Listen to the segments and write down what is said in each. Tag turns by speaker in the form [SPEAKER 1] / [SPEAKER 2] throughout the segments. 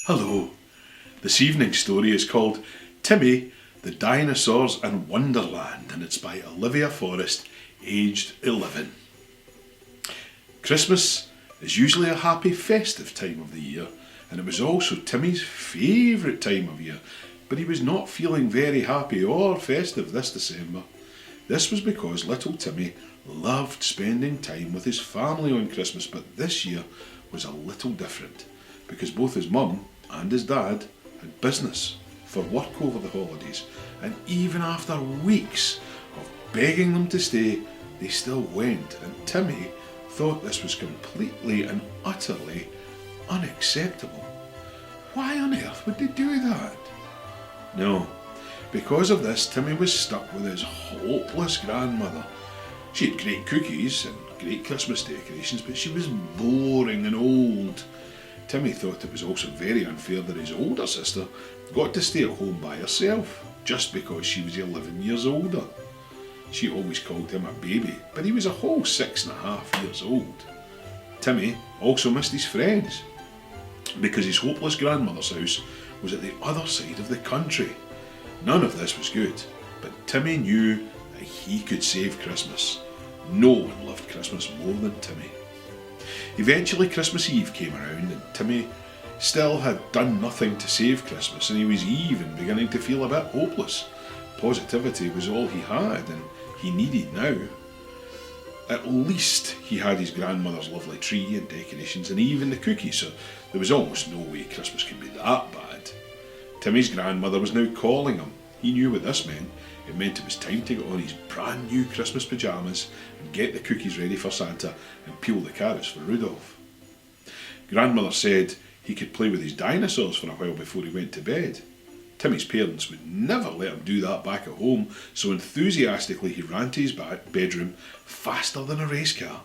[SPEAKER 1] Hello. This evening's story is called Timmy, the Dinosaurs in Wonderland, and it's by Olivia Forrest, aged 11. Christmas is usually a happy, festive time of the year, and it was also Timmy's favourite time of year, but he was not feeling very happy or festive this December. This was because little Timmy loved spending time with his family on Christmas, but this year was a little different, because both his mum and his dad had business for work over the holidays, and even after weeks of begging them to stay, they still went, and Timmy thought this was completely and utterly unacceptable. Why on earth would they do that? No, because of this, Timmy was stuck with his hopeless grandmother. She had great cookies and great Christmas decorations, but she was boring and old. Timmy thought it was also very unfair that his older sister got to stay at home by herself, just because she was 11 years older. She always called him a baby, but he was a whole 6.5 years old. Timmy also missed his friends, because his hopeless grandmother's house was at the other side of the country. None of this was good, but Timmy knew that he could save Christmas. No one loved Christmas more than Timmy. Eventually Christmas Eve came around, and Timmy still had done nothing to save Christmas, and he was even beginning to feel a bit hopeless. Positivity was all he had, and he needed now. At least he had his grandmother's lovely tree and decorations and even the cookies, so there was almost no way Christmas could be that bad. Timmy's grandmother was now calling him. He knew what this meant. It meant it was time to get on his brand new Christmas pyjamas and get the cookies ready for Santa and peel the carrots for Rudolph. Grandmother said he could play with his dinosaurs for a while before he went to bed. Timmy's parents would never let him do that back at home, so enthusiastically he ran to his bedroom faster than a race car.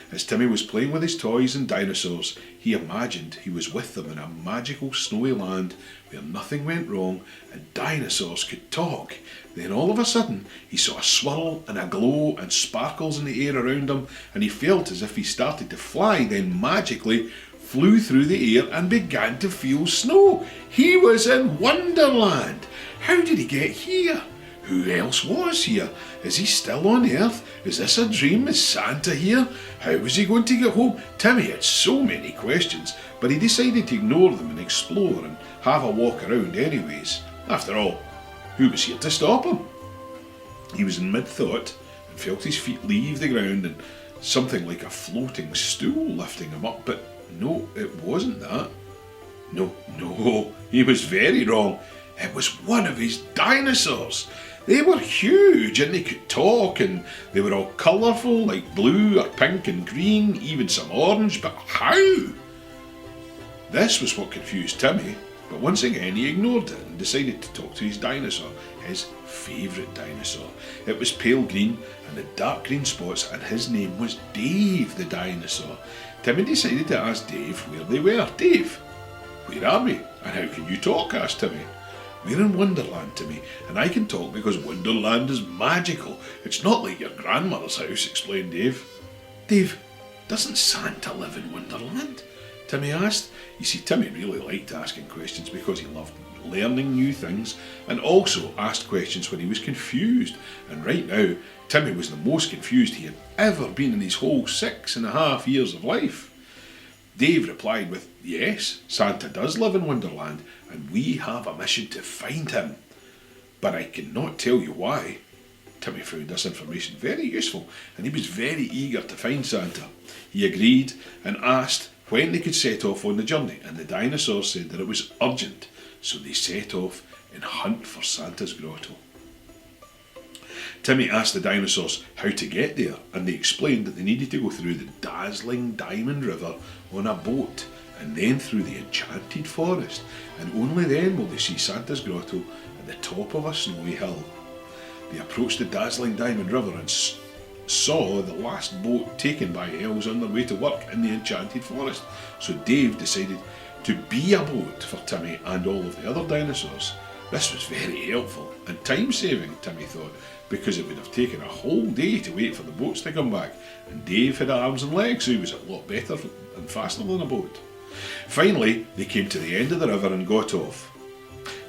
[SPEAKER 1] As Timmy was playing with his toys and dinosaurs, he imagined he was with them in a magical snowy land where nothing went wrong and dinosaurs could talk. Then all of a sudden he saw a swirl and a glow and sparkles in the air around him, and he felt as if he started to fly, then magically flew through the air and began to feel snow. He was in Wonderland. How did he get here? Who else was here? Is he still on Earth? Is this a dream? Is Santa here? How was he going to get home? Timmy had so many questions, but he decided to ignore them and explore and have a walk around anyways. After all, who was here to stop him? He was in mid-thought and felt his feet leave the ground and something like a floating stool lifting him up, but no, it wasn't that. No, he was very wrong. It was one of his dinosaurs. They were huge and they could talk, and they were all colourful, like blue or pink and green, even some orange, but how? This was what confused Timmy, but once again he ignored it and decided to talk to his dinosaur, his favourite dinosaur. It was pale green and had dark green spots, and his name was Dave the dinosaur. Timmy decided to ask Dave where they were. Dave, where are we? And how can you talk? Asked Timmy. We're in Wonderland, Timmy, and I can talk because Wonderland is magical. It's not like your grandmother's house, explained Dave. Dave, doesn't Santa live in Wonderland? Timmy asked. You see, Timmy really liked asking questions because he loved learning new things, and also asked questions when he was confused. And right now, Timmy was the most confused he had ever been in his whole 6.5 years of life. Dave replied with, yes, Santa does live in Wonderland, and we have a mission to find him. But I cannot tell you why. Timmy found this information very useful, and he was very eager to find Santa. He agreed and asked when they could set off on the journey, and the dinosaurs said that it was urgent, so they set off in hunt for Santa's grotto. Timmy asked the dinosaurs how to get there, and they explained that they needed to go through the dazzling Diamond River on a boat, and then through the enchanted forest, and only then will they see Santa's grotto at the top of a snowy hill. They approached the dazzling Diamond River and saw the last boat taken by elves on their way to work in the enchanted forest, so Dave decided to be a boat for Timmy and all of the other dinosaurs. This was very helpful and time-saving, Timmy thought, because it would have taken a whole day to wait for the boats to come back, and Dave had arms and legs, so he was a lot better and faster than a boat. Finally, they came to the end of the river and got off.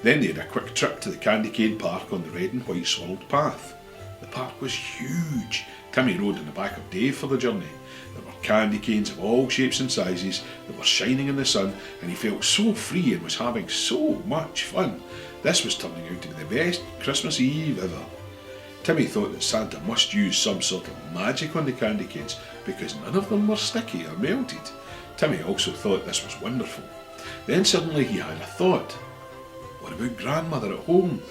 [SPEAKER 1] Then they had a quick trip to the candy cane park on the red and white swirled path. The park was huge. Timmy rode in the back of Dave for the journey. There were candy canes of all shapes and sizes that were shining in the sun, and he felt so free and was having so much fun. This was turning out to be the best Christmas Eve ever. Timmy thought that Santa must use some sort of magic on the candy canes because none of them were sticky or melted. Timmy also thought this was wonderful. Then suddenly he had a thought. What about grandmother at home?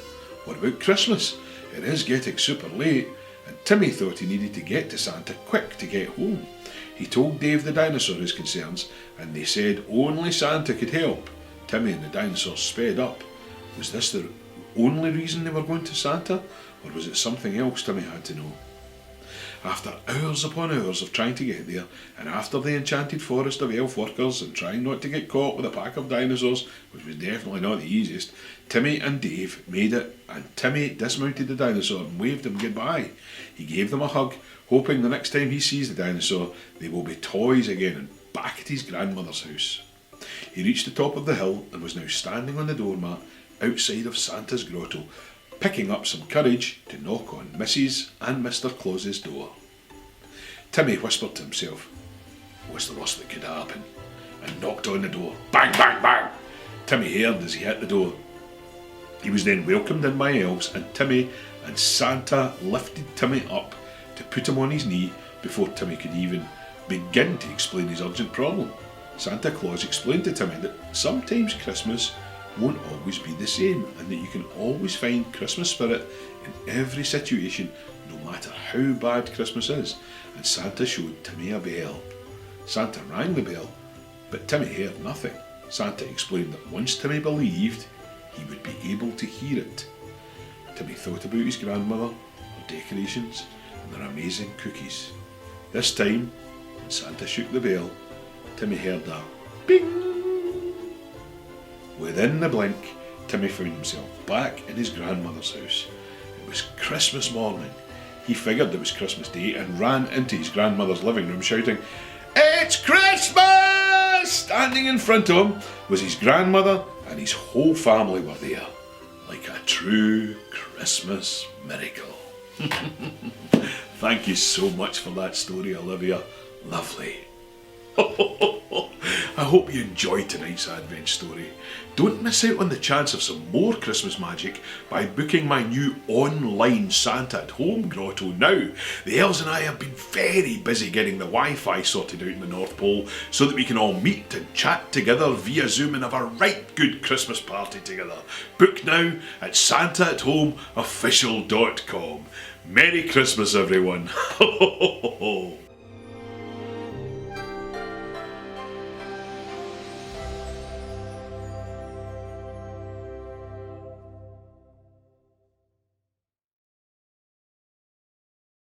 [SPEAKER 1] What about Christmas? It is getting super late, and Timmy thought he needed to get to Santa quick to get home. He told Dave the dinosaur his concerns, and they said only Santa could help. Timmy and the dinosaur sped up. Was this the only reason they were going to Santa, or was it something else Timmy had to know? After hours upon hours of trying to get there, and after the enchanted forest of elf workers and trying not to get caught with a pack of dinosaurs, which was definitely not the easiest, Timmy and Dave made it, and Timmy dismounted the dinosaur and waved him goodbye. He gave them a hug, hoping the next time he sees the dinosaur, they will be toys again and back at his grandmother's house. He reached the top of the hill and was now standing on the doormat outside of Santa's grotto, picking up some courage to knock on Mrs. and Mr. Claus's door. Timmy whispered to himself, "What's the worst that could happen?" and knocked on the door. Bang, bang, bang! Timmy heard as he hit the door. He was then welcomed in by elves, and Timmy and Santa lifted Timmy up to put him on his knee before Timmy could even begin to explain his urgent problem. Santa Claus explained to Timmy that sometimes Christmas won't always be the same, and that you can always find Christmas spirit in every situation, no matter how bad Christmas is. And Santa showed Timmy a bell. Santa rang the bell, but Timmy heard nothing. Santa explained that once Timmy believed, he would be able to hear it. Timmy thought about his grandmother, her decorations, and their amazing cookies. This time, when Santa shook the bell, Timmy heard a bing. Within the blink, Timmy found himself back in his grandmother's house. It was Christmas morning. He figured it was Christmas Day and ran into his grandmother's living room shouting, "It's Christmas!" Standing in front of him was his grandmother, and his whole family were there, like a true Christmas miracle. Thank you so much for that story, Olivia. Lovely. I hope you enjoyed tonight's Advent story. Don't miss out on the chance of some more Christmas magic by booking my new online Santa at Home grotto now. The elves and I have been very busy getting the Wi-Fi sorted out in the North Pole so that we can all meet and chat together via Zoom and have a right good Christmas party together. Book now at santaathomeofficial.com. Merry Christmas, everyone.